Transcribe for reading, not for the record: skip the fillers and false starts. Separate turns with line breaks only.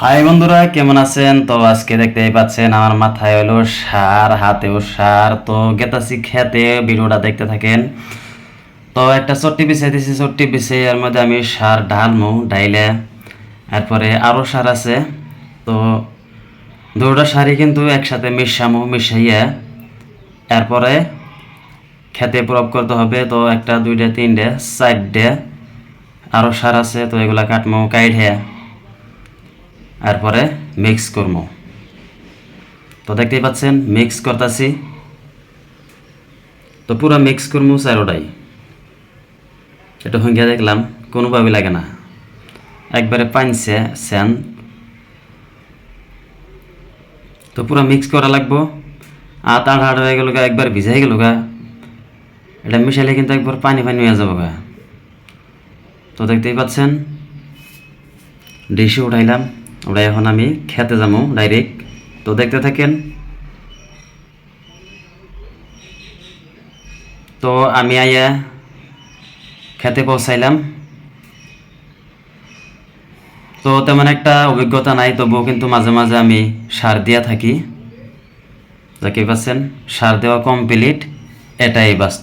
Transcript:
High বন্ধুরা, কেমন আছেন? তো আজকে দেখতেই পাচ্ছেন আমার মাথায় হলো সার, হাতেও সার। তো গেতাছি খেতে, ভিডিওটা দেখতে থাকেন। তো একটা চট্টি বিছাই দিছি, চট্টি বিছে এর মধ্যে আমি সার ঢালমু, ডাইলে এরপরে আরও সার আছে। তো দুটো সারই কিন্তু একসাথে মিশামু, মিশাইয়া এরপরে খেতে প্রয়োগ করতে হবে। তো একটা, দুইটা, তিনটে, চারটে আরও সার আছে। তো এগুলা কাটমু, কাইটে এরপরে মিক্স করবো। তো দেখতেই পাচ্ছেন মিক্স করতেছি। তো পুরো মিক্স করবো চারোটাই। এটা হইয়া দেখলাম কোনোভাবে লাগে না, একবারে পানছে সেন। তো পুরো মিক্স করা লাগবো। আট আট হয়ে গেল গা, একবার ভিজাই গেল গা। এটা মিশাইলে কিন্তু একবার পানি পানি হয়ে যাবো গা। তো দেখতেই পাচ্ছেন ডিশে উঠাইলাম, ওটাই এখন আমি খেতে যাবো ডাইরেক্ট। তো দেখতে থাকেন। তো আমি আইয়া খেতে পৌঁছাইলাম। তো তেমন একটা অভিজ্ঞতা নাই, তবুও কিন্তু মাঝে মাঝে আমি সার দিয়া থাকি। দেখতে পাচ্ছেন সার দেওয়া কমপ্লিট, এটাই বাস্তব।